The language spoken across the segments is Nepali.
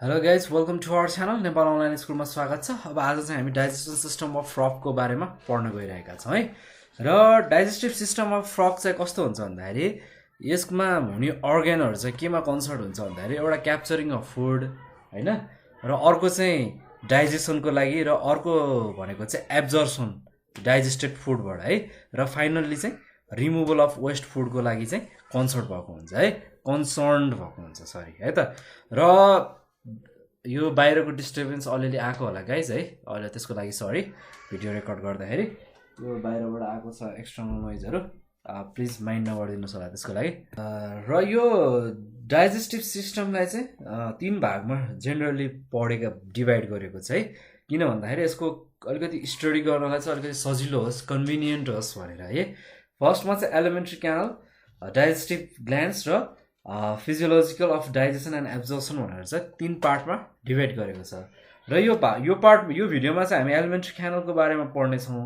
Hello guys welcome to our channel Nepal online स्कुलमा स्वागत छ। अब आज चाहिँ हामी डाइजेस्टिभ सिस्टम अफ फ्रगको बारेमा पढ्न गइरहेका छौँ है। र डाइजेस्टिभ सिस्टम अफ फ्रग चाहिँ कस्तो हुन्छ भन्दाखेरि यसमा हुने अर्ग्यानहरू चाहिँ केमा कन्सर्ट हुन्छ भन्दाखेरि एउटा क्याप्चरिङ अफ फुड होइन, र अर्को चाहिँ डाइजेसनको लागि, र अर्को भनेको चाहिँ एब्जर्सन डाइजेस्टेड फुडबाट है, र फाइनल्ली चाहिँ रिमुभल अफ वेस्ट फुडको लागि चाहिँ कन्सर्ट भएको हुन्छ है, कन्सर्न्ड भएको हुन्छ सरी है त। र यो बाहिरको डिस्टर्बेन्स अलिअलि आएको होला गाइज है, अहिले त्यसको लागि सरी। भिडियो रेकर्ड गर्दाखेरि यो बाहिरबाट आएको छ एक्सटर्नल नोइजहरू, प्लिज माइन्ड नगरिदिनुहोस् होला त्यसको लागि। र यो डाइजेस्टिभ सिस्टमलाई चाहिँ तीन भागमा जेनरली डिभाइड गरेको छ है, किन भन्दाखेरि यसको अलिकति स्टडी गर्नलाई चाहिँ अलिकति सजिलो होस्, कन्भिनियन्ट होस् भनेर है। फर्स्टमा चाहिँ एलिमेन्ट्री क्यानल, डाइजेस्टिभ ग्ल्यान्ड्स र फिजियोलोजिकल अफ डाइजेसन एन्ड एब्जर्सन भनेर चाहिँ तीन पार्टमा डिभाइड गरेको छ। र यो भिडियोमा चाहिँ हामी एलिमेन्ट्री क्यानलको बारेमा पढ्नेछौँ,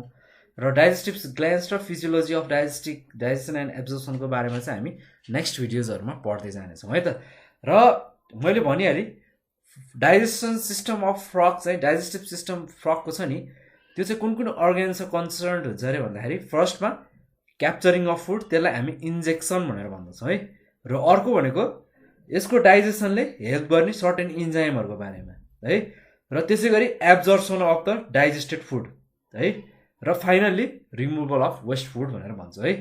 र डाइजेस्टिभ ग्ल्यान्ड्स र फिजियोलोजी अफ डाइजेसन एन्ड एब्जर्सनको बारेमा चाहिँ हामी नेक्स्ट भिडियोजहरूमा पढ्दै जानेछौँ है त। र मैले भनिहालेँ डाइजेसन सिस्टम अफ फ्रग चाहिँ, डाइजेस्टिभ सिस्टम फ्रगको छ नि, त्यो चाहिँ कुन कुन अर्ग्यान्ससँग कन्सर्न्ड हुन्छ अरे भन्दाखेरि फर्स्टमा क्याप्चरिङ अफ फुड, त्यसलाई हामी इन्जेक्सन भनेर भन्दछौँ है। र अर्को भनेको यसको डाइजेसनले हेल्प गर्ने सर्टेन इन्जाइमहरूको बारेमा है, र त्यसै गरी absorption of the digested food है, र finally removal of waste food भनेर भन्छ है।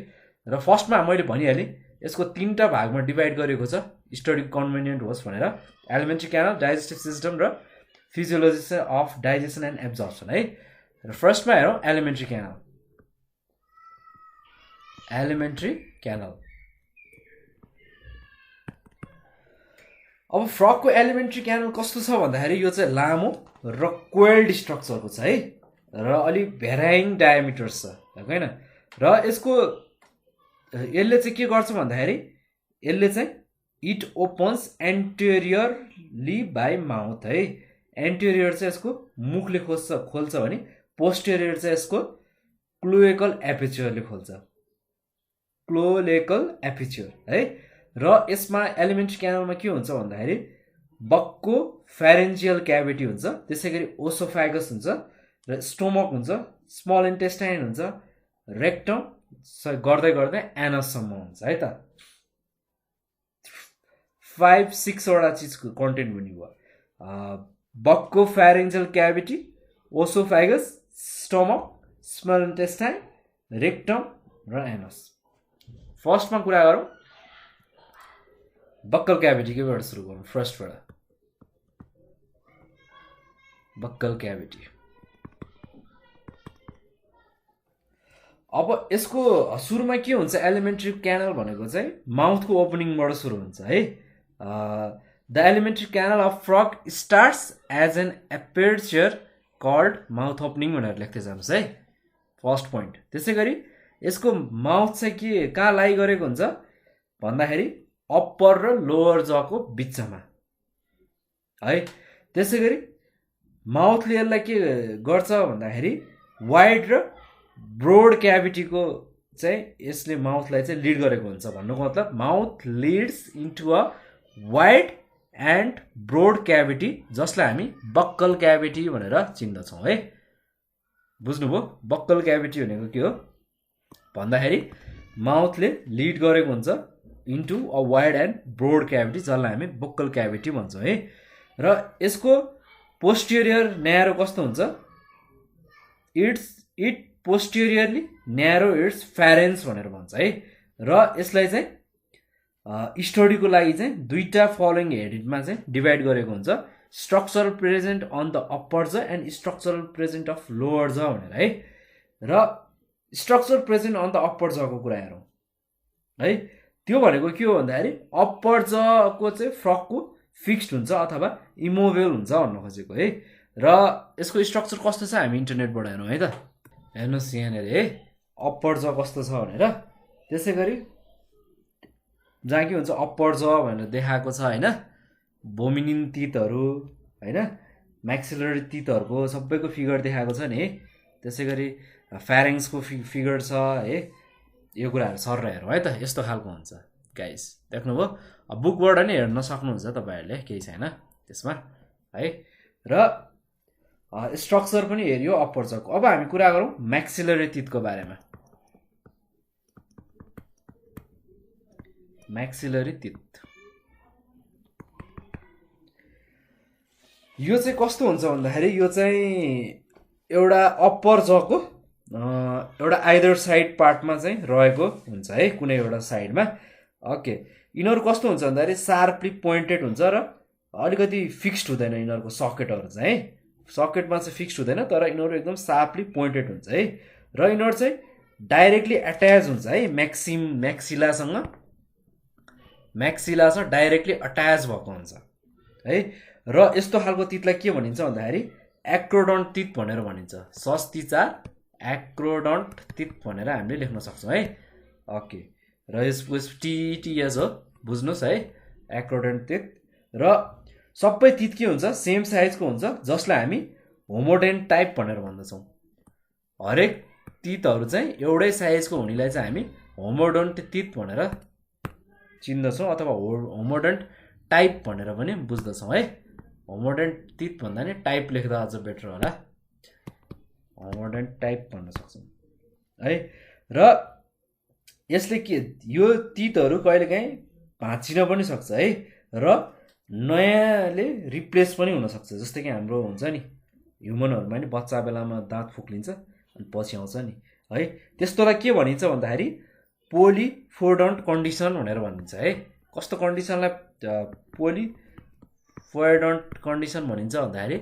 र फर्स्टमा मैले भनिहालेँ यसको तीनवटा भागमा डिभाइड गरेको छ, स्टडी कन्भिनियन्ट होस् भनेर। एलिमेन्ट्री क्यानल, डाइजेस्टिभ सिस्टम र फिजियोलोजी अफ डाइजेसन एन्ड एब्जर्सन है। र फर्स्टमा हेरौँ एलिमेन्ट्री क्यानल। एलिमेन्ट्री क्यानल, अब फ्रगको एलिमेन्ट्री क्यानल कस्तो छ भन्दाखेरि यो चाहिँ लामो र कोइल्ड स्ट्रक्चरको छ है, र अलिक भेराइङ डायमिटर्स छ होइन। र यसले चाहिँ के गर्छ भन्दाखेरि यसले चाहिँ इट ओपन्स एन्टेरियरली बाई माउथ है। एन्टेरियर चाहिँ यसको मुखले खोल्छ भने पोस्टेरियर चाहिँ यसको क्लोएकल एपिच्योरले खोल्छ, क्लोलेकल एपिच्योर है। र यसमा एलिमेन्ट्री क्यानलमा के हुन्छ भन्दाखेरि बक्को फ्यारेन्जियल क्याभिटी हुन्छ, त्यसै गरी ओसोफेगस हुन्छ, र स्टोमक हुन्छ, स्मल इन्टेस्टाइन हुन्छ, रेक्टम गर्दै गर्दै एनससम्म हुन्छ है त। 5-6 वटा चिजको कन्टेन्ट हुने भयो, बक्को pharyngeal cavity, oesophagus, stomach, small intestine, rectum र एनस। फर्स्टमा कुरा गरौँ बक्कल क्याभिटीबाट सुरु गरौँ। फर्स्टबाट बक्कल क्याभिटी। अब यसको सुरुमा के हुन्छ, एलिमेन्ट्री क्यानल भनेको चाहिँ माउथको ओपनिङबाट सुरु हुन्छ है। The alimentary canal of frog starts as an aperture called mouth opening भनेर लेख्दै जानुहोस् है, फर्स्ट पोइन्ट। त्यसै गरी यसको माउथ चाहिँ कहाँ लाई गरेको हुन्छ भन्दाखेरि अप्पर र लोवर जको बिचमा है। त्यसै गरी माउथले यसलाई के गर्छ भन्दाखेरि वाइड र ब्रोड क्याभिटीको चाहिँ यसले माउथलाई चाहिँ लिड गरेको हुन्छ। भन्नुको मतलब mouth leads into a wide and broad cavity, जसलाई हामी बक्कल क्याभिटी भनेर चिन्दछौँ है। बुझ्नुभयो? बक्कल क्याभिटी भनेको के हो भन्दाखेरि माउथले लिड गरेको हुन्छ into a wide and broad cavity, जसलाई हामी बक्कल क्याभिटी भन्छौँ है। र यसको पोस्टेरियर न्यारो कस्तो हुन्छ, इट पोस्टेरियरली न्यारो इट्स फ्यारेन्स भनेर भन्छ है। र यसलाई चाहिँ स्टडीको लागि चाहिँ दुईवटा फलोइङ हेडमा चाहिँ डिभाइड गरेको हुन्छ, structural present on the upper jaw and structural present of lower jaw भनेर है। र structure present on the upper जको कुरा हेरौँ है। त्यो भनेको के हो भन्दाखेरि अप्पर जको चाहिँ फ्रगको फिक्स्ड हुन्छ अथवा इमोभेल हुन्छ भन्न खोजेको है। र यसको स्ट्रक्चर कस्तो छ हामी इन्टरनेटबाट हेरौँ है त। हेर्नुहोस् यहाँनिर है अप्पर ज कस्तो छ भनेर। त्यसै गरी जहाँ के हुन्छ अप्पर ज भनेर देखाएको छ होइन, भोमिनिन तितहरू होइन, म्याक्सिलरी तितहरूको सबैको फिगर देखाएको छ नि है। त्यसै गरी फ्यारेङ्सको फिगर छ है। यो कुराहरू सर हेरौँ है त, यस्तो खालको हुन्छ गाइस, देख्नुभयो? बुकबाट नि हेर्न सक्नुहुन्छ तपाईँहरूले, केही छैन त्यसमा। है। र स्ट्रक्चर पनि हेरियो अप्पर जको। अब हामी कुरा गरौँ म्याक्सिलरी टिथको बारेमा। म्याक्सिलरी टिथ यो चाहिँ कस्तो हुन्छ भन्दाखेरि यो चाहिँ एउटा अप्पर जको एउटा आइदर साइड पार्टमा चाहिँ रहेको हुन्छ है, कुनै एउटा साइडमा। ओके, यिनीहरू कस्तो हुन्छ भन्दाखेरि सार्पली पोइन्टेड हुन्छ र अलिकति फिक्स्ड हुँदैन यिनीहरूको सकेटहरू चाहिँ है। सकेटमा चाहिँ फिक्स्ड हुँदैन तर यिनीहरू एकदम सार्पली पोइन्टेड हुन्छ है। र यिनीहरू चाहिँ डाइरेक्टली एट्याच हुन्छ है म्याक्सिलासँग डाइरेक्टली अट्याच भएको हुन्छ है। र यस्तो खालको तितलाई के भनिन्छ भन्दाखेरि एक्रोडन्ट तित भनेर भनिन्छ। सस्तिचार एक्रोडन्ट तित भनेर हामीले लेख्न सक्छौँ है। ओके, र यसको टिटिएस हो, बुझ्नुहोस् है, एक्रोडन्ट तित। र सबै तित के हुन्छ, सेम साइजको हुन्छ, जसलाई हामी होमोडेन्ट टाइप भनेर भन्दछौँ। हरेक तितहरू चाहिँ एउटै साइजको हुनेलाई चाहिँ हामी होमोडेन्ट तित भनेर चिन्दछौँ अथवा होमोडेन्ट टाइप भनेर पनि बुझ्दछौँ है। होमोडेन्ट तित भन्दा नि टाइप लेख्दा अझ बेटर होला, होमोडेन्ट टाइप भन्न सक्छौँ है। र यसले के, यो तितहरू कहिलेकाहीँ भाँचिन पनि सक्छ है र नयाँले रिप्लेस पनि हुनसक्छ। जस्तै कि हाम्रो हुन्छ नि ह्युमनहरूमा नि बच्चा बेलामा दाँत फुक्लिन्छ अनि पछि आउँछ नि है, त्यस्तोलाई के भनिन्छ भन्दाखेरि पोलिफोडन्ट कन्डिसन भनेर भनिन्छ है। कस्तो कन्डिसनलाई पोलिफोडन्ट कन्डिसन भनिन्छ भन्दाखेरि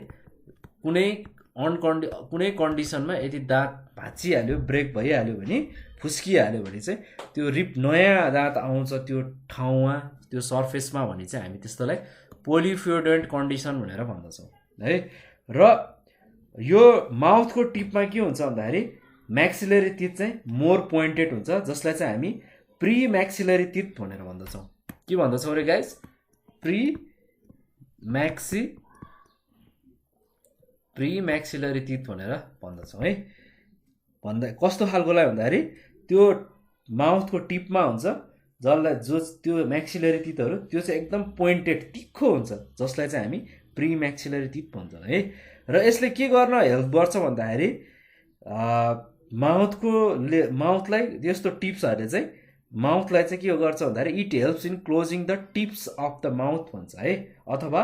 कुनै कन्डिसनमा यदि दाँत भाँचिहाल्यो, ब्रेक भइहाल्यो भने, फुस्किहाल्यो भने चाहिँ त्यो नयाँ दाँत आउँछ त्यो ठाउँमा, त्यो सर्फेसमा भने चाहिँ हामी त्यस्तोलाई पोलिफोडन्ट कन्डिसन भनेर भन्दछौँ है। र यो माउथको टिपमा के हुन्छ भन्दाखेरि म्याक्सिलरी टिथ चाहिँ मोर पोइन्टेड हुन्छ, जसलाई चाहिँ हामी प्री म्याक्सिलरी टिथ भनेर भन्दछौँ। के भन्दछौँ रे गाइस? प्री म्याक्सिलरी टिथ भनेर भन्दछौँ है। कस्तो खालकोलाई भन्दाखेरि त्यो माउथको टिपमा हुन्छ, जसलाई त्यो म्याक्सिलरी टिथहरू त्यो चाहिँ एकदम पोइन्टेड तिखो हुन्छ, जसलाई चाहिँ हामी प्री म्याक्सिलरी टिथ भन्छौँ है। र यसले के गर्न हेल्प गर्छ भन्दाखेरि माउथलाई यस्तो टिप्सहरूले चाहिँ माउथलाई चाहिँ के गर्छ भन्दाखेरि it helps in closing the tips of the mouth भन्छ है, अथवा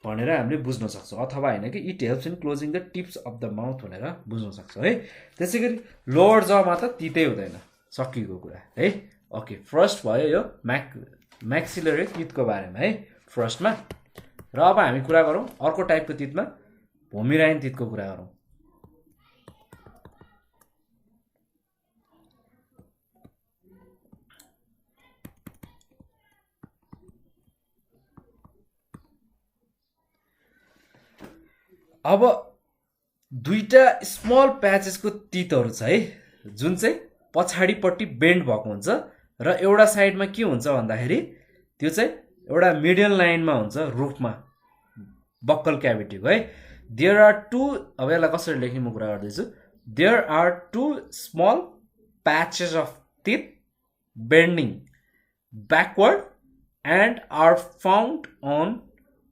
भनेर हामीले बुझ्न सक्छौँ, अथवा होइन कि it helps in closing the tips of the mouth भनेर बुझ्न सक्छौँ है। त्यसै गरी लोवर जमा त तितै हुँदैन, सकिएको कुरा है। ओके, फर्स्ट भयो यो म्याक्सिलरी टिथको बारेमा है फर्स्टमा। र अब हामी कुरा गरौँ अर्को टाइपको टिथमा, भोमिराइन टिथको कुरा गरौँ। अब दुईटा स्मल प्याचेसको टिथहरू छ है, जुन चाहिँ पछाडिपट्टि बेन्ड भएको हुन्छ र एउटा साइडमा के हुन्छ भन्दाखेरि त्यो चाहिँ एउटा मिडल लाइनमा हुन्छ, रुफमा बक्कल क्याभिटीको है। देयर आर टु, अब यसलाई कसरी लेख्ने म कुरा गर्दैछु। There are two small patches of teeth bending backward and are found on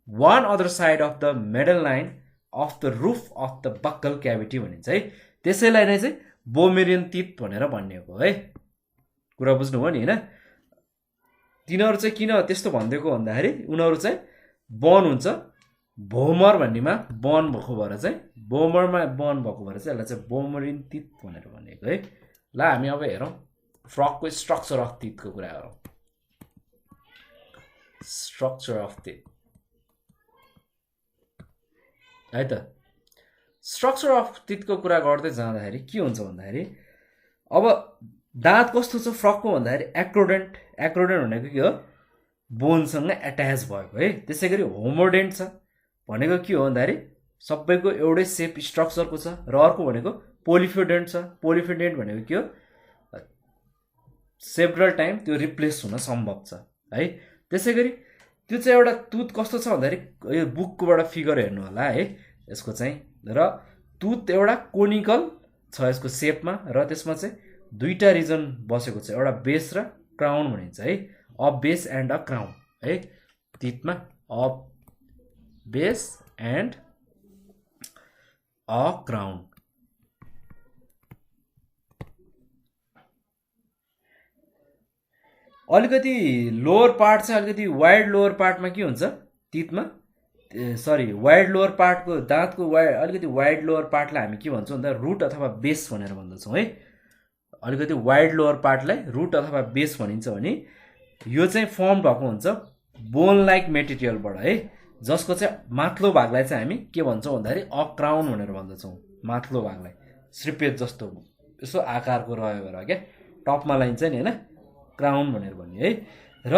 one other side of the middle line of the roof of the buccal cavity भनिन्छ है। त्यसैलाई नै चाहिँ बोमेरियन टिथ भनेर भनिएको है। कुरा बुझ्नुभयो नि होइन? तिनीहरू चाहिँ किन त्यस्तो भनिदिएको भन्दाखेरि उनीहरू चाहिँ बर्न हुन्छ, भोमर भन्नेमा बर्न भएको भएर चाहिँ, बोमरमा बर्न भएको भएर चाहिँ यसलाई चाहिँ बोमेरियन टिथ भनेर भनिएको है। ल हामी अब हेरौँ फ्रकको स्ट्रक्चर अफ टिथको कुरा गरौँ। स्ट्रक्चर अफ टिथ है त। स्ट्रक्चर अफ टिथको कुरा गर्दै जाँदाखेरि के हुन्छ भन्दाखेरि अब दाँत कस्तो छ फ्रकको भन्दाखेरि एक्रोडेन्ट भनेको के हो? बोनसँग एट्याच भएको है। त्यसै गरी होमोडेन्ट छ भनेको के हो भन्दाखेरि सबैको एउटै सेप स्ट्रक्चरको छ। र अर्को भनेको पोलिफोडेन्ट छ। पोलिफोडेन्ट भनेको के हो? सेभरल टाइम त्यो रिप्लेस हुन सम्भव छ है। त्यसै गरी त्यो चाहिँ एउटा तुत कस्तो छ भन्दाखेरि यो बुककोबाट फिगर हेर्नु होला है यसको चाहिँ। र तुत एउटा कोनिकल छ यसको सेपमा, र त्यसमा चाहिँ दुईटा रिजन बसेको छ, एउटा बेस र क्राउन भनिन्छ है। A base and a crown है टिथमा, a base and a crown. अलिकति लोअर पार्ट चाहिँ अलिकति वाइड लोअर पार्टमा के हुन्छ तितमा, सरी वाइड लोअर पार्टको दाँतको अलिकति वाइड लोअर पार्टलाई हामी के भन्छौँ भन्दा रुट अथवा बेस भनेर भन्दछौँ है। अलिकति वाइड लोअर पार्टलाई रुट अथवा बेस भनिन्छ भने यो चाहिँ फर्म भएको हुन्छ बोन लाइक मेटेरियलबाट है, जसको चाहिँ माथिल्लो भागलाई चाहिँ हामी के भन्छौँ भन्दाखेरि अक्राउन भनेर भन्दछौँ। माथिल्लो भागलाई श्रीपेद जस्तो यसो आकारको रह्यो भएर क्या टपमा लाइन्छ नि होइन, क्राउन भनेर भन्ने है। र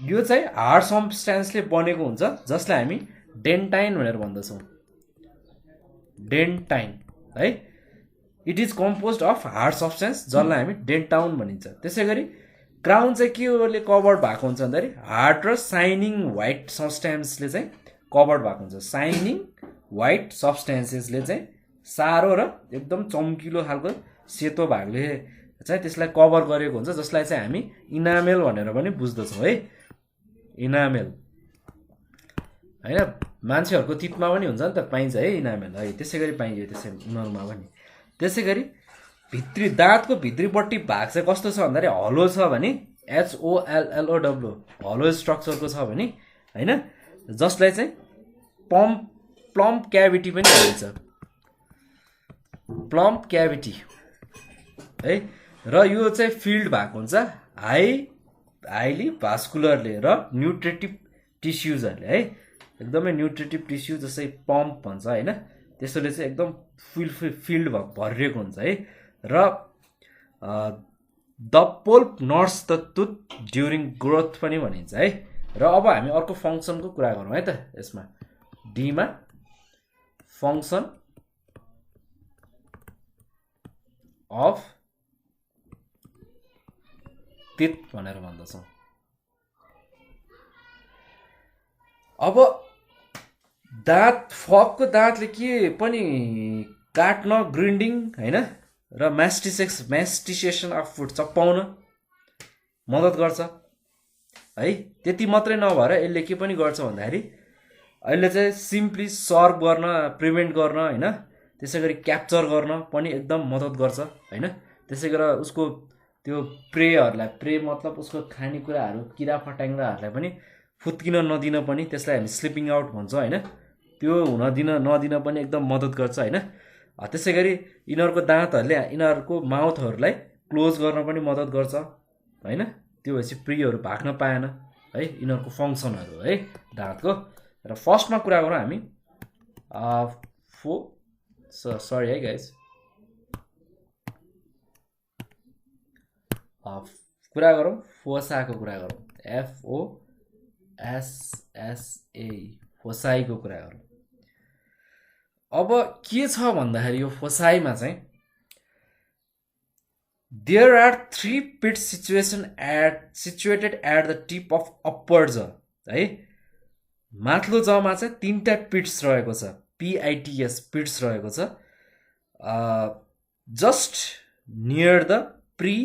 यो चाहिँ हार्ड सब्सटेन्सले बनेको हुन्छ जसलाई हामी डेन्टाइन भनेर भन्दछौँ। डेन्टाइन है, it is compose of hard substance जसलाई हामी डेन्टाउन भनिन्छ। त्यसै गरी क्राउन चाहिँ केले कभर्ड भएको हुन्छ भन्दाखेरि हार्ड र साइनिङ व्हाइट सब्सटेन्सले चाहिँ कभर्ड भएको हुन्छ। साइनिङ व्हाइट सब्सटेन्सेसले चाहिँ सारो र एकदम चम्किलो खालको सेतो भागले चाहिँ त्यसलाई कभर गरेको हुन्छ, जसलाई चाहिँ हामी इनामेल भनेर पनि बुझ्दछौँ है। इनामेल होइन, मान्छेहरूको तितमा पनि हुन्छ नि त, पाइन्छ है इनामेल है, त्यसै गरी पाइन्छ त्यसै उनीहरूमा पनि। त्यसै गरी भित्री दाँतको भित्रीपट्टि भाग चाहिँ कस्तो छ भन्दाखेरि हलो छ भने HOLLOW हलो स्ट्रक्चरको छ भने होइन, जसलाई चाहिँ प्लम्प क्याभिटी पनि भनिन्छ। प्लम्प क्याभिटी है, र यो चाहिँ फिल्ड भएको हुन्छ हाइली भास्कुलरले र न्युट्रिटिभ टिस्युजहरूले है, एकदमै न्युट्रिटिभ टिस्यु जस्तै पम्प भन्छ होइन, त्यसोले चाहिँ एकदम फिल्ड भरिएको हुन्छ है। र the pulp nurse the tooth during growth पनि भनिन्छ है। र अब हामी अर्को फङ्सनको कुरा गरौँ है त, यसमा डीमा फङ्सन अफ टिथ भनेर भन्दछौँ। अब दाँत फ्रकको दाँतले के पनि काट्न, ग्रिन्डिङ होइन र म्यास्टिसेसन अफ फुड चप्पाउन मद्दत गर्छ है। त्यति मात्रै नभएर यसले के पनि गर्छ भन्दाखेरि अहिले चाहिँ सिम्पली सर्भ गर्न, प्रिभेन्ट गर्न होइन, त्यसै गरी क्याप्चर गर्न पनि एकदम मद्दत गर्छ होइन। त्यसै गरेर उसको त्यो प्रे मतलब उसको खानेकुराहरू किरा फट्याङ्ग्राहरूलाई पनि फुत्किन नदिन पनि त्यसलाई हामी स्लिपिङ आउट भन्छौँ होइन, त्यो नदिन पनि एकदम मद्दत गर्छ होइन। त्यसै गरी यिनीहरूको दाँतहरूले यिनीहरूको माउथहरूलाई क्लोज गर्न पनि मद्दत गर्छ होइन। त्यो भएपछि प्रीहरू भाग्न पाएन है, यिनीहरूको फङ्सनहरू है दाँतको। र फर्स्टमा कुरा गरौँ हामी सरी है गाइज, कुरा गरौँ फोसाको कुरा गरौँ, FOSSA फोसाईको कुरा गरौँ। अब के छ भन्दाखेरि यो फोसाईमा चाहिँ there are 3 pits situated at the tip of upper jaw है। माथिल्लो जमा चाहिँ 3टा पिट्स रहेको छ, PITS पिट्स रहेको छ, just near the pre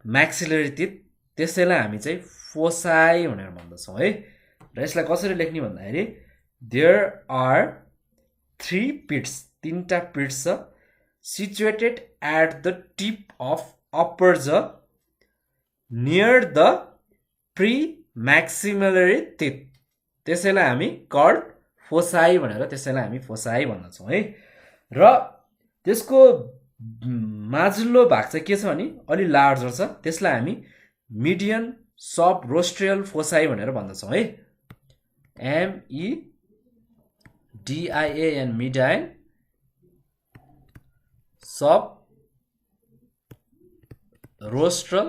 म्याक्सिलरी teeth, त्यसैलाई हामी चाहिँ फोसाई भनेर भन्दछौँ है। र यसलाई कसरी लेख्ने भन्दाखेरि देयर आर 3 पिट्स, 3टा पिट्स छ, situated at the tip of upper jaw near the premaxillary teeth, त्यसैलाई हामी कल्ड फोसाई भनेर त्यसैलाई हामी फोसाई भन्दछौँ है। र त्यसको माथिल्लो भाग चाहिँ के छ भने अलि लार्जर छ, त्यसलाई हामी मिडियन सब रोस्ट्रियल फोसाई भनेर भन्दछौँ है। MEDIAN मिडाइन सब रोस्ट्रल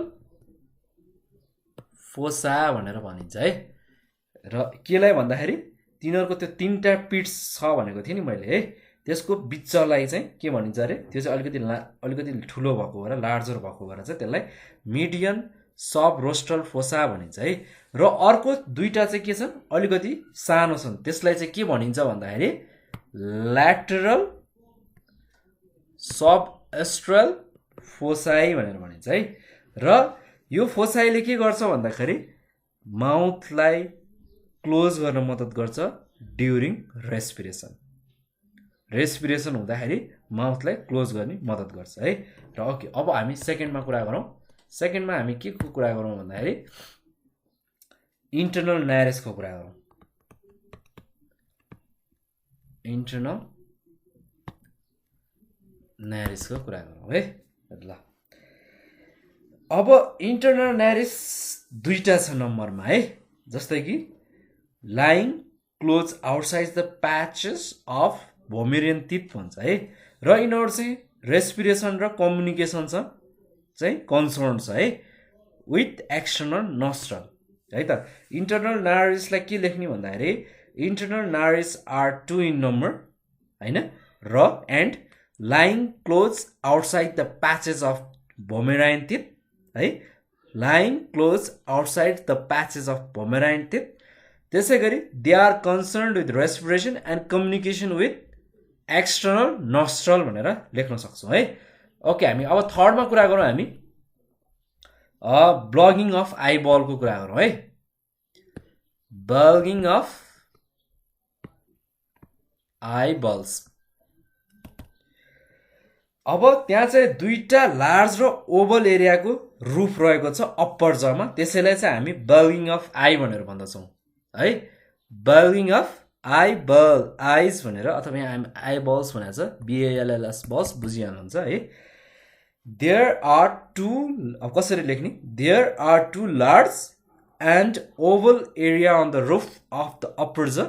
फोसा भनेर भनिन्छ है। र केलाई भन्दाखेरि तिनीहरूको त्यो 3टा पिट्स छ भनेको थिएँ नि मैले है, त्यसको बिचलाई चाहिँ के भनिन्छ अरे, त्यो चाहिँ अलिकति ठुलो भएको भएर, लार्जर भएको भएर चाहिँ त्यसलाई मिडियन सब रोस्ट्रल फोसा भनिन्छ है। र अर्को 2टा चाहिँ के छन्, अलिकति सानो छन्, त्यसलाई चाहिँ के भनिन्छ भन्दाखेरि ल्याटरल सब एस्ट्रल फोसाई भनेर भनिन्छ है। र यो फोसाईले के गर्छ भन्दाखेरि माउथलाई क्लोज गर्न मद्दत गर्छ ड्युरिङ रेस्पिरेसन हुँदाखेरि माउथलाई क्लोज गर्ने मद्दत गर्छ है। र ओके, अब हामी सेकेन्डमा कुरा गरौँ। सेकेन्डमा हामी के को कुरा गरौँ भन्दाखेरि इन्टर्नल न्यारेसको कुरा गरौँ। इन्टर्नल न्यारेसको कुरा गरौँ है। ल अब इन्टर्नल न्यारेस दुईटा छ नम्बरमा है, जस्तै कि lying close outside the patches of vomerine teeth भन्छ है। र यिनीहरू चाहिँ रेस्पिरेसन र कम्युनिकेसन चाहिँ कन्सर्न छ है विथ एक्सटर्नल नस्ट्रल है त। इन्टर्नल नारिसलाई के लेख्ने भन्दाखेरि internal nares are 2 in number होइन, र and lying close outside the patches of vomerine teeth है, lying close outside the patches of vomerine teeth. त्यसै गरी they are concern with respiration and communication with external nostril भनेर लेख्न सक्छौँ है। ओके, हामी अब थर्डमा कुरा गरौँ। हामी ब्लगिङ अफ आइबलको कुरा गरौँ है। Bulging of eyeballs. अब त्यहाँ चाहिँ दुईटा लार्ज र ओभल एरियाको रुफ रहेको छ अप्पर जमा, त्यसैलाई चाहिँ हामी ब्लगिङ अफ आई भनेर भन्दछौँ है। ब्लगिङ अफ आइज भनेर, अथवा यहाँ हामी आइबल्स भनेको छ, BALLS बल्स बुझिहाल्नुहुन्छ है। देयर आर टु, अब कसरी लेख्ने, there are two large and oval area on the roof of the upper jaw.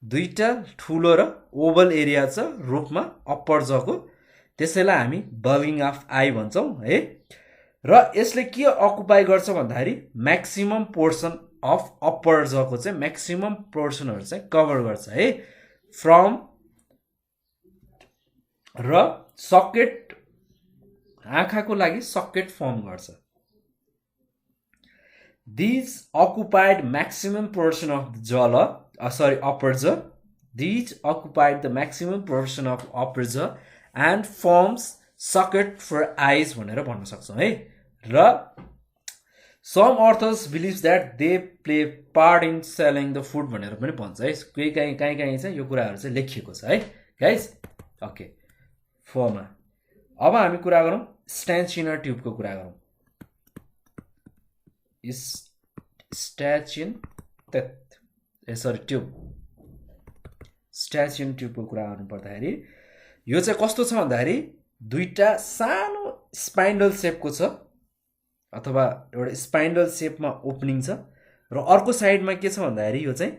दुईटा ठुलो र ओभल एरिया छ रुफमा अप्पर जको, त्यसैलाई हामी ब्लगिङ अफ आई भन्छौँ है। र यसले के अकुपाई गर्छ भन्दाखेरि म्याक्सिमम पोर्सन अफ अप्पर जको चाहिँ म्याक्सिमम पोर्सनहरू चाहिँ कभर गर्छ है। फ्रम र सकेट, आँखाको लागि सकेट फर्म गर्छ। These occupied maximum portion of the upper jaw, these occupied the maximum portion of upper jaw and forms socket for eyes भनेर भन्न सक्छौँ है। र some authors believes that they play part in swallowing the food भनेर पनि भन्छ है। कहीँ चाहिँ यो कुराहरू चाहिँ लेखिएको छ है गाइज। ओके, फोरमा अब हामी कुरा गरौँ स्ट्याचिनर ट्युबको कुरा गरौँ। स्ट्याचिन ट्युबको कुरा गर्नु पर्दाखेरि यो चाहिँ कस्तो छ भन्दाखेरि दुईटा सानो स्पाइन्डल सेपको छ, अथवा एउटा स्पाइन्डल सेपमा ओपनिङ छ, र अर्को साइडमा के छ भन्दाखेरि यो चाहिँ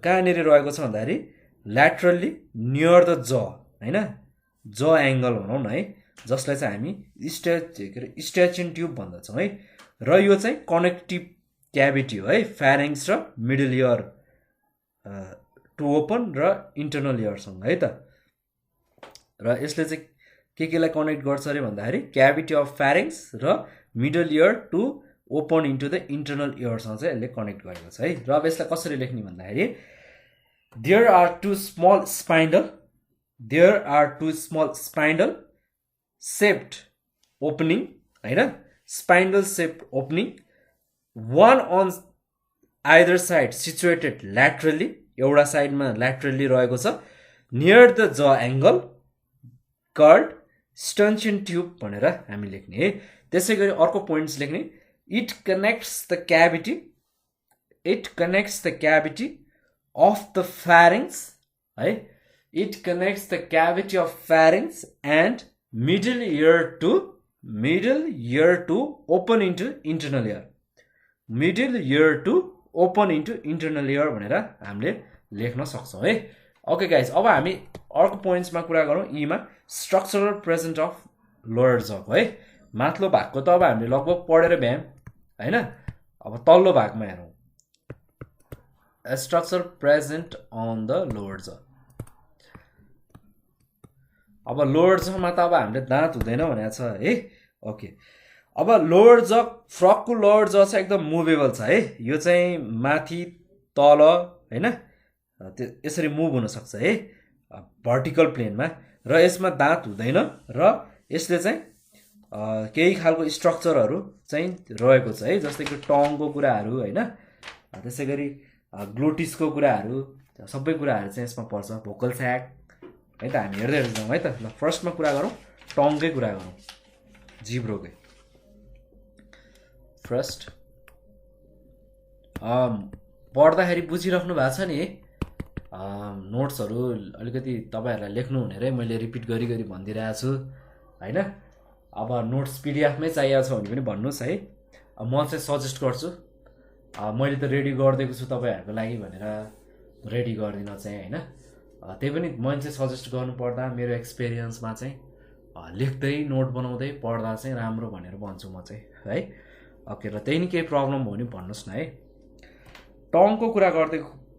कहाँनिर रहेको छ भन्दाखेरि ल्याटरल्ली नियर द ज होइन, ज एङ्गल भनौँ न है, जसलाई चाहिँ हामी स्ट्याचिन ट्युब भन्दछौँ है। र यो चाहिँ कनेक्टिभ क्याभिटी हो है, फ्यारिङ्स र मिडल इयर टु ओपन र इन्टर्नल इयरसँग है त। र यसले चाहिँ केलाई कनेक्ट गर्छ अरे भन्दाखेरि क्याभिटी अफ फ्यारिङ्स र middle ear to open into the internal इयरसँग चाहिँ यसले कनेक्ट गरेको छ है। र अब यसलाई कसरी लेख्ने भन्दाखेरि there are two small spindle shaped opening होइन, spindle shaped opening, one on either side situated laterally, एउटा साइडमा ल्याटरली रहेको छ, near the jaw angle, called Eustachian tube भनेर हामी लेख्ने है। त्यसै गरी अर्को पोइन्ट्स लेख्ने, it connects the cavity of the pharynx है, it connects the cavity of pharynx and middle ear to open into internal ear, middle ear to open into internal year भनेर हामीले लेख्न सक्छौँ है। ओके गाइज, अब हामी अर्को पोइन्ट्समा कुरा गरौँ। यीमा स्ट्रक्चरल प्रेजेन्ट अफ लोयर जको है। माथिल्लो भागको त अब हामीले लगभग पढेर भ्यायौँ होइन। अब तल्लो भागमा हेरौँ, structure present on the lower jaw. अब लोयर जमा त अब हामीले दाँत हुँदैन भनेको छ है। ओके, अब लोयर ज, फ्रकको लोयर ज चाहिँ एकदम मुभेबल छ है। यो चाहिँ माथि तल होइन यसरी मुभ हुनसक्छ है भर्टिकल प्लेनमा, र यसमा दाँत हुँदैन, र यसले चाहिँ केही खालको स्ट्रक्चरहरू चाहिँ रहेको छ है, जस्तै कि टङको कुराहरू होइन, त्यसै गरी ग्लोटिसको कुराहरू सबै कुराहरू चाहिँ यसमा पर्छ। भोकल स्याक है त हामी हेर्दै जाउँ है त। ल फर्स्टमा कुरा गरौँ टङकै कुरा गरौँ जिब्रोकै। फर्स्ट पढ्दाखेरि बुझिराख्नु भएको छ नि नोट्सहरू अलिकति तपाईँहरूलाई लेख्नु हुने मैले रिपिट गरी भनिदिइरहेको छु होइन। अब नोट्स पिडिएफमै चाहिएको छ भने पनि भन्नुहोस् है। म चाहिँ सजेस्ट गर्छु मैले त रेडी गरिदिएको छु तपाईँहरूको लागि भनेर रेडी गरिदिन चाहिँ होइन। त्यही पनि मैले चाहिँ सजेस्ट गर्नुपर्दा मेरो एक्सपिरियन्समा चाहिँ लेख्दै नोट बनाउँदै पढ्दा चाहिँ राम्रो भनेर भन्छु म चाहिँ है। ओके र त्यही नै केही प्रब्लम भयो भने भन्नुहोस् न है। टङको कुरा गर्दै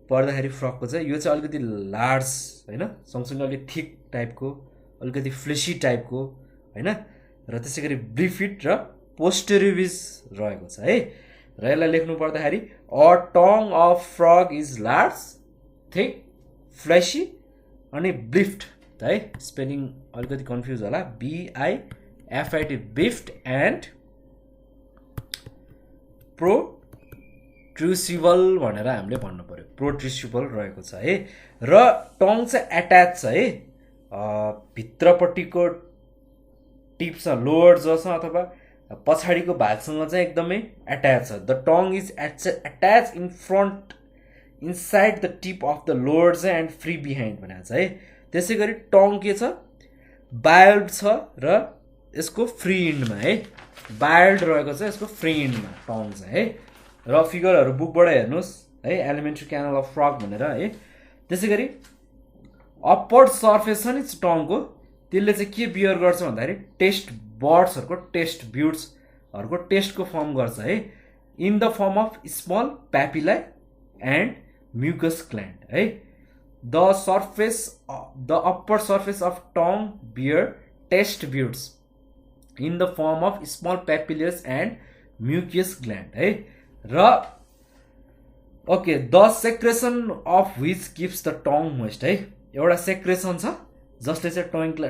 पर्दाखेरि फ्रकको चाहिँ यो चाहिँ अलिकति लार्ज होइन, सँगसँगै अलिक थिक टाइपको अलिकति फ्लेसी टाइपको होइन र त्यसै गरी ब्रिफिट र पोस्टेरिभिस रहेको छ है। र यसलाई लेख्नु पर्दाखेरि a tongue of frog is large thick fleshy अनि ब्लिफ्ट है। स्पेलिङ अलिकति कन्फ्युज होला BIFIT बिफ्ट एन्ड प्रोट्रुसिबल भनेर हामीले भन्नु पर्यो। प्रोट्रुसिबल रहेको छ है। र टङ चाहिँ एट्याच छ है भित्रपट्टिको टिप्समा लोवर जस अथवा पछाडिको भागसँग चाहिँ एकदमै एट्याच छ। The tongue is attach in front inside the tip of the lower चाहिँ एन्ड फ्री बिहाइन्ड भनेको छ है। त्यसै गरी टङ के छ बाइल्ड छ र यसको फ्री इन्डमा है। बाइल्ड रहेको छ यसको फ्री इन्डमा टङ चाहिँ है। र फिगरहरू बुकबाट हेर्नुहोस् है एलिमेन्ट्री क्यानल अफ फ्रग भनेर है। त्यसै गरी अप्पर्ड सर्फेस छ नि टङको त्यसले चाहिँ के बियर गर्छ भन्दाखेरि टेस्ट बर्ड्सहरूको टेस्ट ब्युट्सहरूको टेस्टको फर्म गर्छ है in the form of small papilla and mucous gland है। The upper surface of tongue bear taste buds in the form of small papillae and mucous gland है। र okay the secretion of which keeps the tongue moist है। एउटा सेक्रेसन छ जसले चाहिँ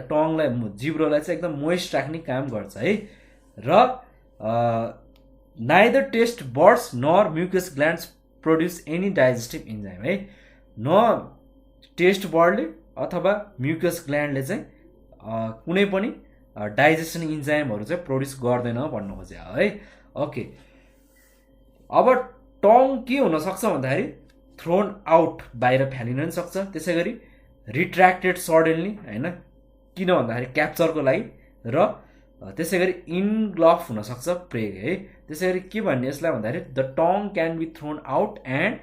टङलाई जिब्रोलाई चाहिँ एकदम मोइस्ट राख्ने काम गर्छ है। र neither taste buds nor mucous glands produce any digestive enzyme है। न टेस्ट बर्डले अथवा म्युकस ग्ल्यान्डले चाहिँ कुनै पनि डाइजेसन इन्जाइमहरू चाहिँ प्रोड्युस गर्दैन भन्नु खोजे है। ओके अब टङ के हुनसक्छ भन्दाखेरि थ्रोन आउट बाहिर फ्यालिन पनि सक्छ। त्यसै गरी रिट्र्याक्टेड सडनली होइन किन भन्दाखेरि क्याप्चरको लागि र त्यसै गरी इनग्लफ हुनसक्छ प्रे है। त्यसै गरी के भन्ने यसलाई भन्दाखेरि the tongue can be thrown out and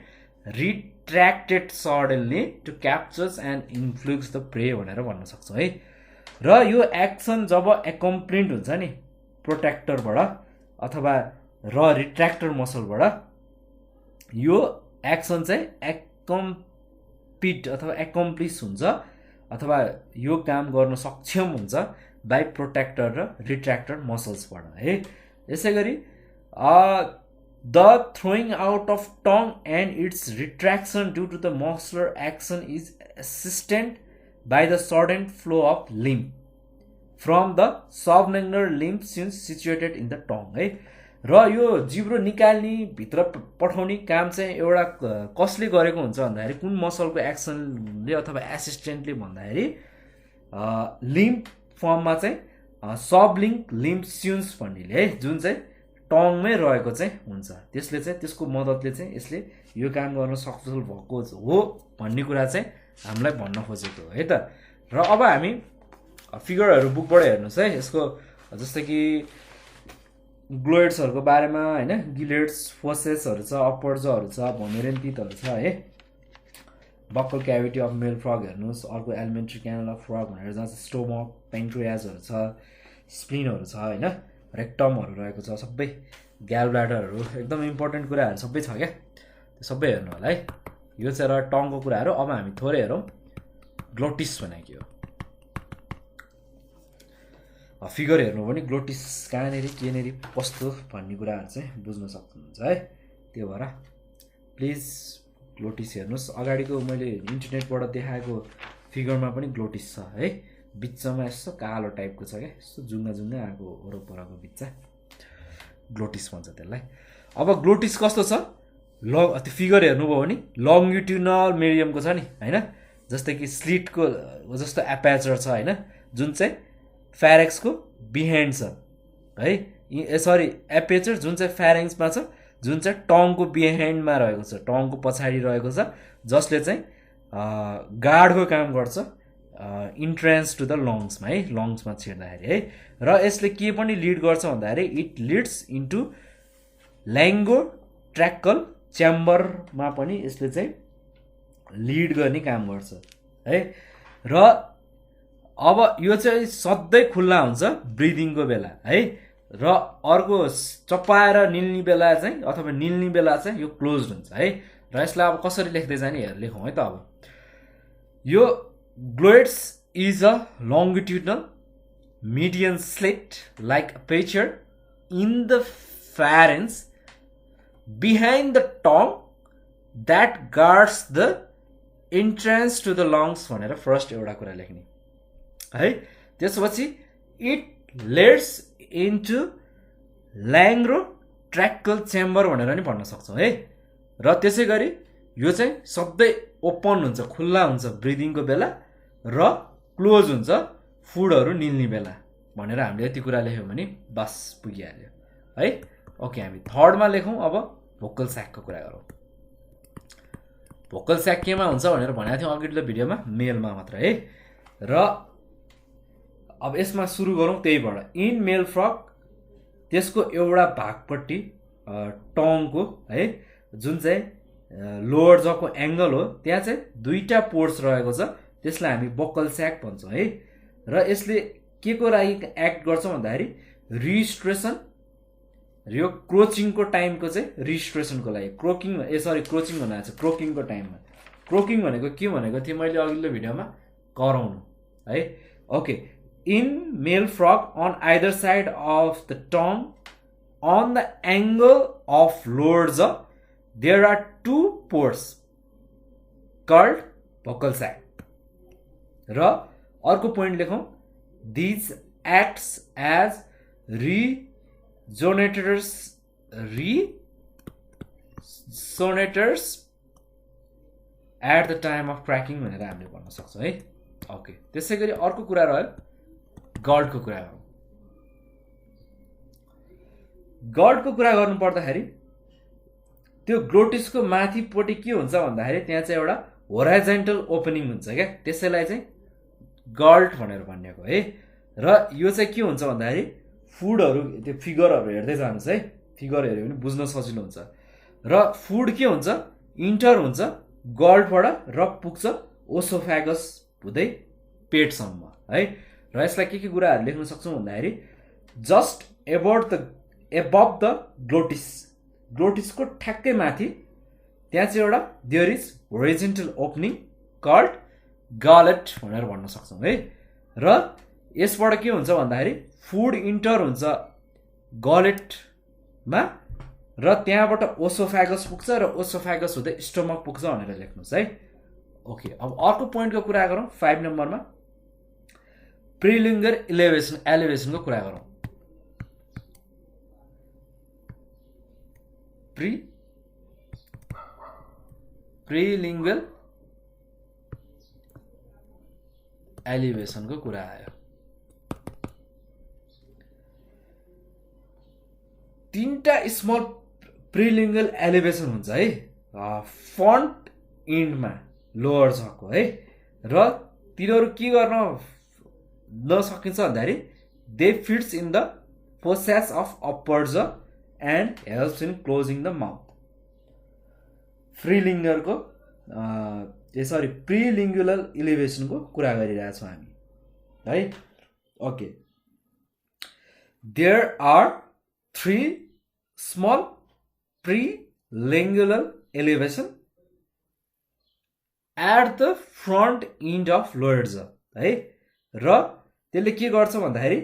retracted suddenly to captures and influence the prey भनेर भन्न सक्छौँ है। र यो एक्सन जब एकम्प्लिन्ट हुन्छ नि प्रोट्र्याक्टरबाट अथवा र रिट्र्याक्टर मसलबाट यो एक्सन चाहिँ अथवा एकम्प्लिस हुन्छ अथवा यो काम गर्न सक्षम हुन्छ बाई प्रोट्र्याक्टर र रिट्र्याक्टर मसल्सबाट है। यसै गरी the throwing out of tongue and its retraction due to the muscular action is assistant by the sudden flow of lymph from the sublingual lymph situated in the tongue है। र यो जिब्रो निकाल्ने भित्र पठाउने काम चाहिँ एउटा कसले गरेको हुन्छ भन्दाखेरि कुन मसलको एक्सनले अथवा एसिस्टेन्टले भन्दाखेरि लिम्फ फर्ममा चाहिँ सबलिङ्क लिम्फ स्युन्स भन्नेले है जुन चाहिँ टङमै रहेको चाहिँ हुन्छ त्यसले चाहिँ त्यसको मद्दतले चाहिँ यसले यो काम गर्न सक्सेसफुल भएको हो भन्ने कुरा चाहिँ हामीलाई भन्न खोजेको हो है त। र अब हामी फिगरहरू बुकबाट हेर्नुहोस् है। यसको जस्तै कि ग्लोइड्सहरूको बारेमा होइन गिलेट्स फोसेसहरू छ अपर्जहरू छ भोमेरियन टिथहरू छ है। Buccal cavity of male frog हेर्नुहोस्। अर्को एलिमेन्ट्री क्यानल अफ फ्रग भनेर जहाँ चाहिँ स्टोमक पेन्क्रियाजहरू छ स्प्लिनहरू छ होइन रेक्टमहरू रहेको छ सबै ग्याल ब्ल्याडरहरू एकदम इम्पोर्टेन्ट कुराहरू सबै छ क्या त्यो सबै हेर्नु होला है। यो चाहिँ र टङको कुराहरू। अब हामी थोरै हेरौँ ग्लोटिस भनेको के हो। फिगर हेर्नु भने ग्लोटिस कहाँनिर केनिर कस्तो भन्ने कुराहरू चाहिँ बुझ्न सक्नुहुन्छ है। त्यो भएर प्लिज ग्लोटिस हेर्नुहोस्। अगाडिको मैले इन्टरनेटबाट देखाएको फिगरमा पनि ग्लोटिस छ है। बिचमा यस्तो कालो टाइपको छ क्या यस्तो जुङ्गा जुङ्गा आएको वरपरको बिच्चा ग्लोटिस भन्छ त्यसलाई। अब ग्लोटिस कस्तो छ त्यो फिगर हेर्नुभयो भने लङ्गिट्युडनल मिडियमको छ नि होइन, जस्तै कि स्लिटको जस्तो एपेचर छ होइन, जुन चाहिँ फ्यारेक्सको बिहाइन्ड छ है, सरी एपेचर जुन चाहिँ फ्यारेङ्समा छ, जुन चाहिँ टङको बिहाइन्डमा रहेको छ, टङको पछाडि रहेको छ, जसले चाहिँ गार्डको काम गर्छ इन्ट्रेन्स टु द लङ्समा है, लङ्समा छिर्दाखेरि है। र यसले के पनि लिड गर्छ भन्दाखेरि इट लिड्स इन्टु ल्याङ्गो ट्र्याकल च्याम्बरमा पनि यसले चाहिँ लिड गर्ने काम गर्छ है। र अब यो चाहिँ सधैँ खुल्ला हुन्छ ब्रिदिङको बेला है, र अर्को चपाएर निल्ने बेला चाहिँ अथवा निल्ने बेला चाहिँ यो क्लोज हुन्छ है। र यसलाई अब कसरी लेख्दै जाने लेखौँ है त। अब यो glottis is a longitudinal median slit like aperture in the pharynx behind the tongue that guards the entrance to the lungs भनेर फर्स्ट एउटा कुरा लेख्ने है। त्यसपछि इट लेट्स इन्टु ल्याङ्ग्रो ट्र्याकल च्याम्बर भनेर नि भन्न सक्छौँ है। र त्यसै गरी यो चाहिँ सधैँ ओपन हुन्छ, खुल्ला हुन्छ ब्रिदिङको बेला र क्लोज हुन्छ फुडहरू निल्ने बेला भनेर हामीले यति कुरा लेख्यौँ भने बस पुगिहाल्यो है। ओके, हामी थर्डमा लेखौँ। अब भोकल स्याकको कुरा गरौँ। भोकल स्याक केमा हुन्छ भनेर भनेको थियौँ अघिल्लो भिडियोमा, मेलमा मात्र है। र अब यसमा सुरु गरौँ त्यहीबाट। इन मेल फ्रग त्यसको एउटा भागपट्टि टङको है, जुन चाहिँ लोवर जको एङ्गल हो, त्यहाँ चाहिँ दुईटा पोर्ट्स रहेको छ, त्यसलाई हामी भोकल स्याक भन्छौँ है। र यसले के को लागि एक्ट गर्छ भन्दाखेरि रिस्ट्रेसन, यो क्रोचिङको टाइमको चाहिँ रिस्ट्रेसनको लागि, क्रोकिङ क्रोचिङ भनेको छ क्रोकिङको टाइममा। क्रोकिङ भनेको के भनेको थिएँ मैले अघिल्लो भिडियोमा, कराउनु है। Okay, in male frog on either side of the tongue on the angle of lower jaw there are two pouches called vocal sac. र अर्को पोइन्ट लेखौँ, these acts as resonators at the time of croaking भनेर हामीले भन्न सक्छौँ है। ओके, त्यसै गरी अर्को कुरा रह्यो गल्डको कुरा गरौँ। गल्डको कुरा गर्नु पर्दाखेरि त्यो ग्लोटिसको माथिपट्टि के हुन्छ भन्दाखेरि त्यहाँ चाहिँ एउटा होराइजेन्टल ओपनिङ हुन्छ क्या, त्यसैलाई चाहिँ गल्ट भनेर भनिएको है। र यो चाहिँ के हुन्छ भन्दाखेरि फुडहरू, त्यो फिगरहरू हेर्दै जानुहोस् है, फिगर हेऱ्यो भने बुझ्न सजिलो हुन्छ। र फुड के हुन्छ, इन्टर हुन्छ गल्टबाट र पुग्छ ओसोफ्यागस हुँदै पेटसम्म है। र यसलाई के कुराहरू लेख्न सक्छौँ भन्दाखेरि जस्ट एबभ द ग्लोटिस, ग्लोटिसको ठ्याक्कै माथि त्यहाँ चाहिँ एउटा there is horizontal opening called gullet भनेर भन्न सक्छौँ है। र यसबाट के हुन्छ भन्दाखेरि फुड इन्टर हुन्छ गलेटमा र त्यहाँबाट ओसोफ्यागस पुग्छ र ओसोफ्यागस हुँदै स्टोमक पुग्छ भनेर लेख्नुहोस् है। ओके, अब अर्को पोइन्टको कुरा गरौँ 5 नम्बरमा, प्रिलिङ्गल एलिभेसनको कुरा गरौँ। प्रिलिङ्गल एलिभेसनको कुरा आयो। तीनटा स्मल प्रिलिङ्गल एलिभेसन हुन्छ है फ्रन्ट इन्डमा लोअर जको है। र तिनीहरू के गर्न नसकिन्छ भन्दाखेरि they fits in the fossae of upper jaw and helps in closing the mouth. प्रिलिङ्गलको प्रिलिङ्गुलर इलिभेसनको कुरा गरिरहेछौँ हामी है। Okay, there are 3 small prelingual elevation at the front end of lower jaw है। र त्यसले के गर्छ भन्दाखेरि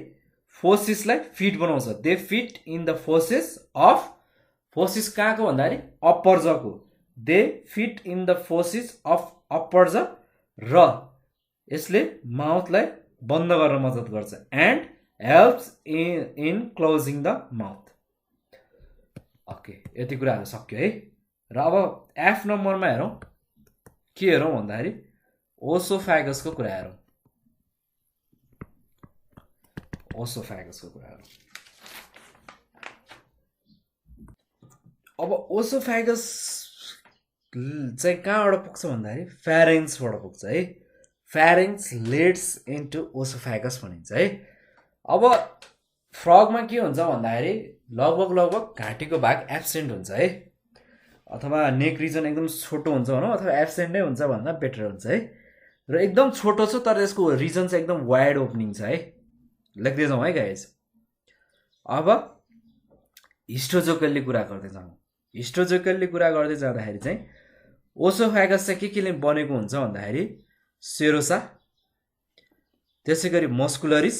फोसिसलाई फिट बनाउँछ। They fit in the fossae of, fossae कहाँको भन्दाखेरि अप्पर जको, they fit in the fossae of upper jaw र यसले माउथलाई बन्द गर्न मद्दत गर्छ and helps in closing the mouth. Okay, यति कुराहरू सक्यो है। र अब एफ नम्बरमा हेरौँ के हेरौँ भन्दाखेरि ओसोफेगसको कुरा हेरौँ। ओसोफेगसको कुरा हेरौँ। अब ओसोफेगस चाहिँ कहाँबाट पुग्छ भन्दाखेरि फ्यारेन्क्सबाट पुग्छ है। फ्यारेन्क्स लिड्स इन्टु ओसोफेगस भनिन्छ है। अब फ्रगमा के हुन्छ भन्दाखेरि लगभग घाँटीको भाग एब्सेन्ट हुन्छ है, अथवा नेक रिजन एकदम छोटो हुन्छ भनौँ, अथवा एब्सेन्ट नै हुन्छ भन्दा बेटर हुन्छ है। र एकदम छोटो छ तर यसको रिजन चाहिँ एकदम वाइड ओपनिङ छ है। लेख्दै जाउँ है गाइज। अब हिस्टोजोकल्ली कुरा गर्दै जाउँ। हिस्टोजोकल्ली कुरा गर्दै जाँदाखेरि चाहिँ ओसोफेगस चाहिँ केले बनेको हुन्छ भन्दाखेरि सेरोसा, त्यसै गरी मस्कुलरिस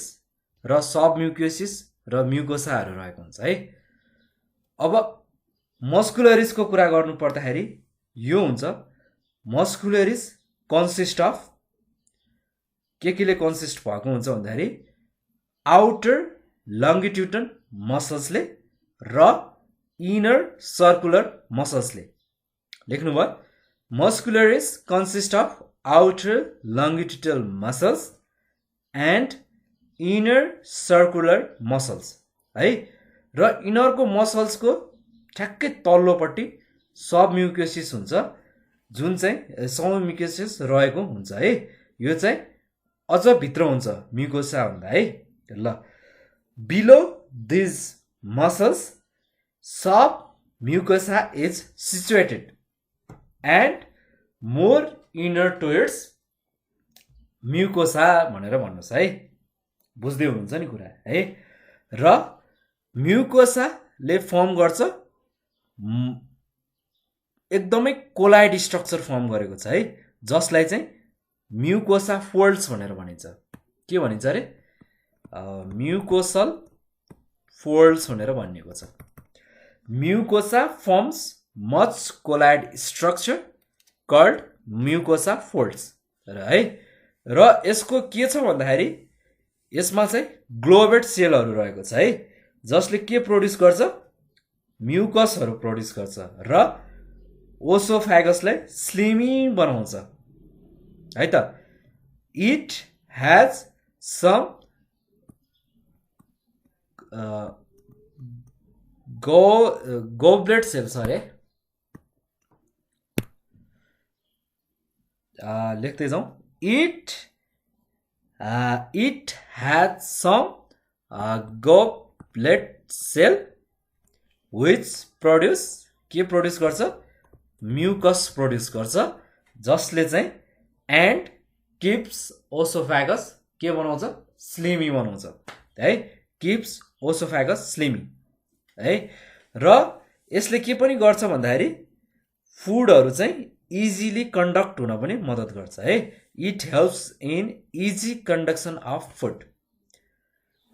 र सबम्युकोसिस र म्युकोसाहरू रहेको हुन्छ है। अब मस्कुलरिसको कुरा गर्नु पर्दाखेरि यो हुन्छ मस्कुलरिस कन्सिस्ट अफ केले कन्सिस्ट भएको हुन्छ भन्दाखेरि आउटर लङ्गिट्युडन मसल्सले र इनर सर्कुलर मसल्सले। लेख्नुभयो muscularis consist of outer longitudinal muscles and inner circular muscles है। र इनरको मसल्सको ठ्याक्कै तल्लोपट्टि सबम्युकोसिस हुन्छ, जुन चाहिँ सबम्युकोसिस रहेको हुन्छ है। यो चाहिँ अझ भित्र हुन्छ म्युकोसा भन्दा है। ल below these muscles submucosa is situated and more inner towards mucosa भनेर भन्नुहोस् है। बुझ्दै हुनुहुन्छ नि कुरा है। र म्युकोसाले फर्म गर्छ एकदमै कोलाइड स्ट्रक्चर फर्म गरेको छ है, जसलाई चाहिँ म्युकोसा फोल्ड्स भनेर भनिन्छ। के भनिन्छ अरे म्युकोसल फोल्ड्स भनेर भनिएको छ। Mucosa forms much coiled structure called mucosa folds र है। र यसको के छ भन्दाखेरि यसमा चाहिँ ग्लोबेट सेलहरू रहेको छ है, जसले के प्रोड्युस गर्छ म्युकसहरू प्रोड्युस गर्छ र ओसोफेगसलाई स्लिमी बनाउँछ है त। इट ह्याज सम गोब्लेट सेल्स अरे लेख्दै जाउँ। It has some goblet cell which produce गर्छ म्युकस प्रोड्युस गर्छ, जसले चाहिँ एन्ड किप्स ओसोफेगस के बनाउँछ स्लिमी बनाउँछ है। किप्स ओसोफेगस स्लिमी है। र यसले के पनि गर्छ भन्दाखेरि फुडहरू चाहिँ इजिली कन्डक्ट हुन पनि मद्दत गर्छ है। It helps in easy conduction of food.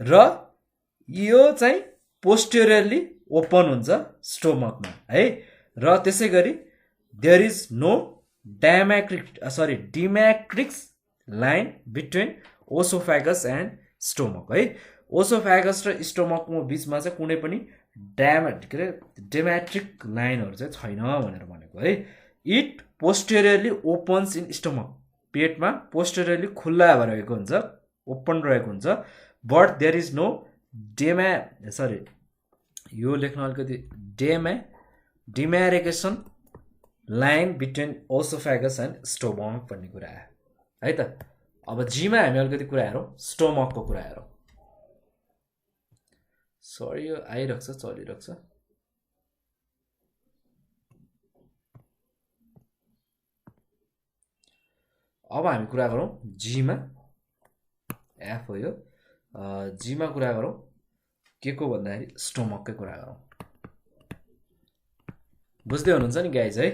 र यो चाहिँ पोस्टेरियरली ओपन हुन्छ स्टोमकमा है। र त्यसै गरी there is no demarcation line between oesophagus and stomach है। ओसोफेगस र स्टोमकको बिचमा चाहिँ कुनै पनि डेमेट्रिक लाइनहरू चाहिँ छैन भनेर भनेको है। It posteriorly opens in stomach, पेटमा पोस्टेरियरली खुल्ला रहेको हुन्छ, ओपन रहेको हुन्छ। बट देयर इज नो यो लेख्न अलिकति demarcation line between oesophagus and stomach भन्ने कुरा आयो है त। अब जीमा हामी अलिकति कुरा हेरौँ, स्टोमकको कुरा हेरौँ। सरी यो आइरहेको छ, चलिरहेको छ। अब हामी कुरा गरौँ जीमा, एफ हो यो। जीमा कुरा गरौँ के को भन्दाखेरि स्टोमककै कुरा गरौँ। बुझ्दै हुनुहुन्छ नि गाइज है।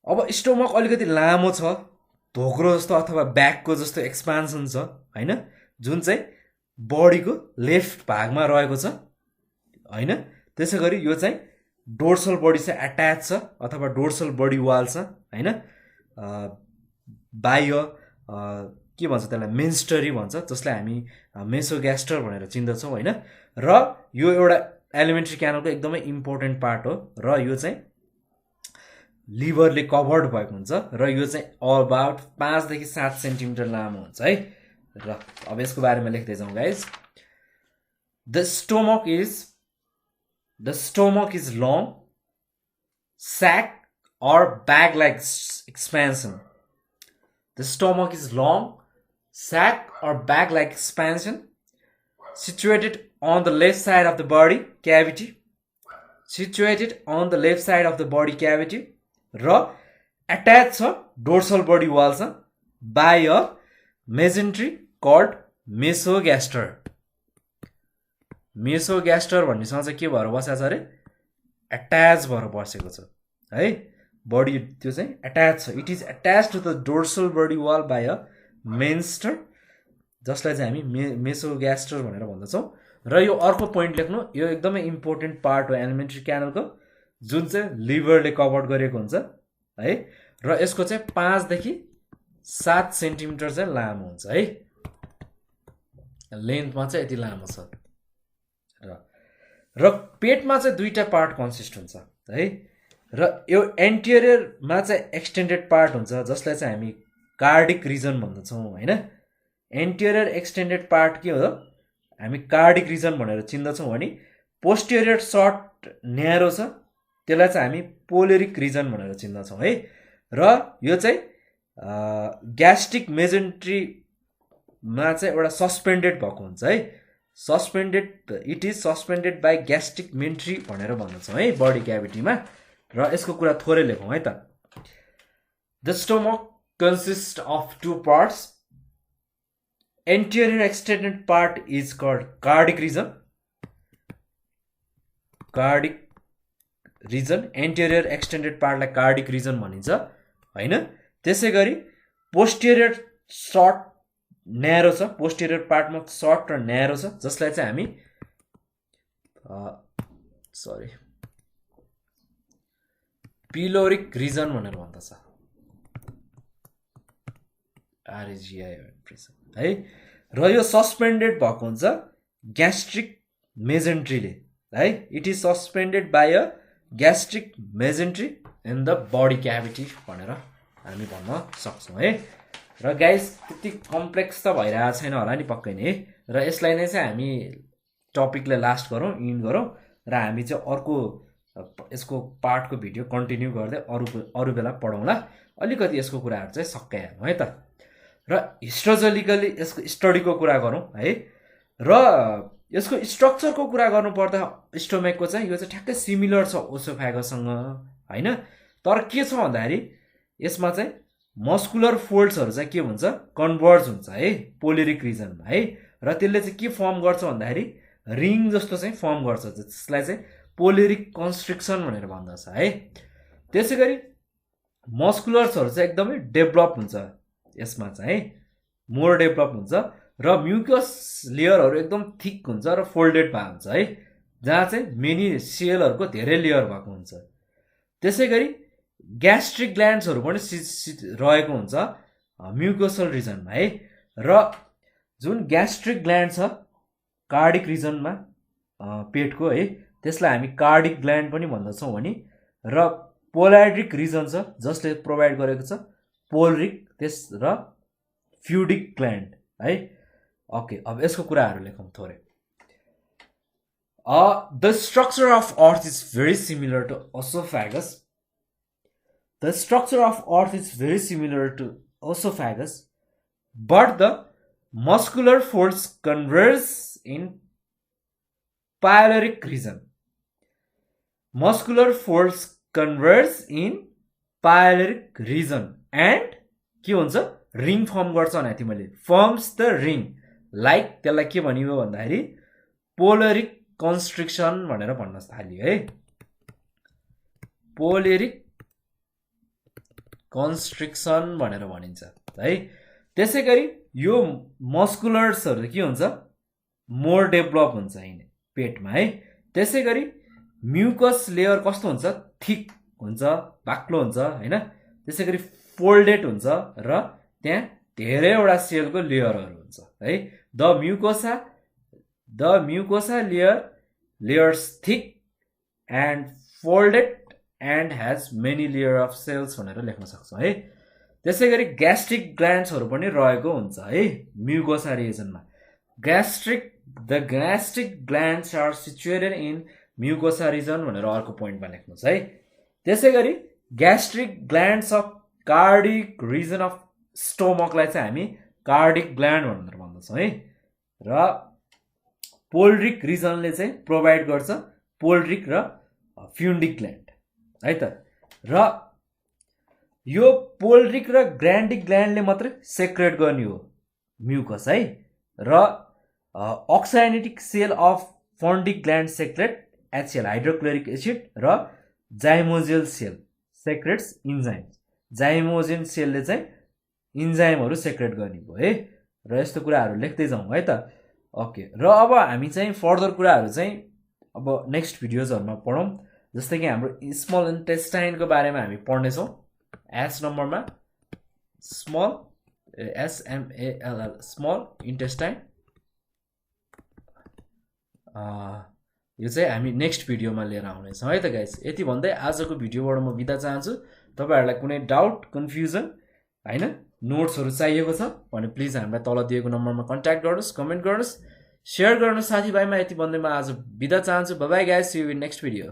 अब स्टोमक अलिकति लामो छ, धोक्रो जस्तो अथवा ब्याकको जस्तो एक्सपान्सन छ होइन, जुन चाहिँ बडीको लेफ्ट भागमा रहेको छ होइन। त्यसै गरी यो चाहिँ डोर्सल बडी चाहिँ एट्याच छ अथवा डोर्सल बडी वाल छ होइन। बाह्य के भन्छ त्यसलाई मेन्स्टरी भन्छ, जसलाई हामी मेसोग्यास्टर भनेर चिन्दछौँ होइन। र यो एउटा एलिमेन्ट्री क्यानलको एकदमै इम्पोर्टेन्ट पार्ट हो र यो चाहिँ लिभरले कभर्ड भएको हुन्छ र यो चाहिँ अबाउट 5 देखि 7 सेन्टिमिटर लामो हुन्छ है। र अब यसको बारेमा लेख्दै जाउँ guys. The stomach is long sac or bag-like expansion. The stomach is long, sac or bag-like expansion, situated on the left side of the body cavity. Situated on the left side of the body cavity. र attached छ dorsal body wall छ by a mesentery called mesogaster. mesogaster भन्नेसँग चाहिँ के भएर बसेको छ अरे, एट्याच भएर बसेको छ है। बडी त्यो चाहिँ एट्याच छ, it is attach to the dorsal body wall by a mesentery, जसलाई चाहिँ हामी मेसोग्यास्टर भनेर भन्दछौँ। र यो अर्को पोइन्ट लेख्नु, यो एकदमै इम्पोर्टेन्ट पार्ट हो एलिमेन्ट्री क्यानलको, जुन चाहिँ लिभरले कभर गरेको हुन्छ है। र यसको चाहिँ 5 देखि 7 सेन्टिमिटर चाहिँ लामो हुन्छ है, लेन्थमा चाहिँ यति लामो छ। र पेटमा चाहिँ 2टा पार्ट कन्सिस्ट हुन्छ है। र यो एन्टिरियरमा चाहिँ एक्सटेन्डेड पार्ट हुन्छ, जसलाई चाहिँ हामी कार्डिक रिजन भन्दछौँ होइन। एन्टिरियर एक्सटेन्डेड पार्ट के हो, हामी कार्डिक रिजन भनेर चिन्दछौँ भने पोस्टेरियर सर्ट न्यारो छ, त्यसलाई चाहिँ हामी पोलेरिक रिजन भनेर चिन्दछौँ है। र यो चाहिँ ग्यास्ट्रिक मेजेन्ट्रीमा चाहिँ एउटा सस्पेन्डेड भएको हुन्छ है। Suspended, it is suspended by gastric mesentery भनेर भन्दछौँ है बडी क्याभिटीमा। र यसको कुरा थोरै लेखौँ है त। The stomach consist of 2 parts. Anterior extended part is called cardiac region. Cardiac region, anterior extended पार्टलाई कार्डिक रिजन भनिन्छ होइन। त्यसै गरी पोस्टेरियर सर्ट न्यारो छ, पोस्टेरियर पार्टमा सर्ट र न्यारो छ, जसलाई चाहिँ हामी पिलोरिक रिजन भनेर भन्दछ, आरजिआई है। र यो सस्पेन्डेड भएको हुन्छ ग्यास्ट्रिक मेजेन्ट्रीले है। It is suspended by a gastric mesentery in the body cavity भनेर हामी भन्न सक्छौँ है। र गाइस त्यति कम्प्लेक्स त भइरहेको छैन होला नि पक्कै नै। र यसलाई नै चाहिँ हामी टपिकलाई लास्ट गरौँ, इन्ड गरौँ, र हामी चाहिँ अर्को यसको पार्टको भिडियो कन्टिन्यू गर्दै अरू बेला पढौँला। अलिकति यसको कुराहरू चाहिँ सकाइहालौँ है त। र हिस्टोलोजिकली यसको स्टडीको कुरा गरौँ है। र यसको स्ट्रक्चरको कुरा गर्नुपर्दा स्टोमेकको चाहिँ यो चाहिँ ठ्याक्कै सिमिलर छ ओसोफेगससँग होइन। तर के छ भन्दाखेरि यसमा चाहिँ मस्कुलर फोल्ड्सहरू चाहिँ के हुन्छ, कन्भर्ज हुन्छ है पोलेरिक रिजनमा है। र त्यसले चाहिँ के फर्म गर्छ भन्दाखेरि रिङ जस्तो चाहिँ फर्म गर्छ, जसलाई चाहिँ पोलेरिक कन्स्ट्रिक्सन भनेर भन्दछ है। त्यसै गरी मस्कुलर्सहरू चाहिँ एकदमै डेभलप हुन्छ यसमा चाहिँ, मोर डेभलप हुन्छ। र म्युकस लेयरहरू एकदम थिक हुन्छ र फोल्डेड भएको हुन्छ है, जहाँ चाहिँ मेनी सेलहरूको धेरै लेयर भएको हुन्छ। त्यसै गरी ग्यास्ट्रिक ग्ल्यान्ड्सहरू पनि रहेको हुन्छ म्युकोसल रिजनमा है। र जुन ग्यास्ट्रिक ग्ल्यान्ड छ कार्डिक रिजनमा पेटको है, त्यसलाई हामी कार्डिक ग्ल्यान्ड पनि भन्दछौँ भने। र पोलारिक रिजन छ जसले प्रोभाइड गरेको छ पोलरिक, त्यस र फ्युडिक ग्ल्यान्ड है। ओके, अब यसको कुराहरू लेखौँ थोरै। The structure of earth is very similar to oesophagus. The structure of earth is very similar to oesophagus, but the muscular folds converge in pyloric region. Muscular folds converge in pyloric region and के हुन्छ, रिङ फर्म गर्छ भने तिमीले, फर्म्स द रिङ, लाइक त्यसलाई के भनियो भन्दाखेरि पोलरिक कन्स्ट्रिक्सन भनेर भन्न थालियो है। पोलरिक कन्स्ट्रिक्सन भनेर भनिन्छ है। त्यसै गरी यो मस्कुलर्सहरू के हुन्छ, मोर डेभलप हुन्छ यिनी पेटमा है। त्यसै गरी म्युकस लेयर कस्तो हुन्छ, थिक हुन्छ, बाक्लो हुन्छ होइन। त्यसै गरी फोल्डेड हुन्छ र त्यहाँ धेरैवटा सेलको लेयरहरू हुन्छ है। The mucosa layer layers thick and folded and has many layer of cells भनेर लेख्न सक्छौँ है। त्यसै गरी ग्यास्ट्रिक ग्ल्यान्ड्सहरू पनि रहेको हुन्छ है म्युकोसा रिजनमा। The gastric glands are situated in mucosa region भनेर अर्को पोइन्टमा लेख्नुहोस् है। त्यसै गरी gastric glands of cardiac region of स्टोमकलाई चाहिँ हामी कार्डिक ग्ल्यान्ड भनेर भन्दछौँ है। र पोल्ड्रिक रिजनले चाहिँ प्रोभाइड गर्छ पोल्ड्रिक र फ्युन्डिक ग्ल्यान्ड है त। र यो पोल्ड्रिक र ग्रान्डिक ग्ल्यान्डले मात्रै सेक्रेट गर्ने हो म्युकस है। र oxyntic cell of fundic gland secrete HCl hydrochloric acid र zymogen cell secretes enzyme. Zymogen सेलले चाहिँ इन्जाइमहरू सेक्रेट गर्ने भयो है। र यस्तो कुराहरू लेख्दै जाउँ है त। ओके, र अब हामी चाहिँ फर्दर कुराहरू चाहिँ अब नेक्स्ट भिडियोजहरूमा पढौँ। जस्तै कि हाम्रो स्मल इन्टेस्टाइनको बारेमा हामी पढ्नेछौँ। एस नम्बरमा स्मल SMALL स्मल इन्टेस्टाइन। यो चाहिँ हामी नेक्स्ट भिडियोमा लिएर आउनेछौँ है त गाइस। यति भन्दै आजको भिडियोबाट म बिदा चाहन्छु। तपाईँहरूलाई कुनै डाउट कन्फ्युजन होइन नोट्सहरू चाहिएको छ भने प्लिज हामीलाई तल दिएको नम्बरमा कन्ट्याक्ट गर्नुहोस्, कमेन्ट गर्नुहोस्, सेयर गर्नुहोस् साथीभाइमा। यति भन्दै म आज बिदा चाहन्छु। Bye bye guys, see you in next video.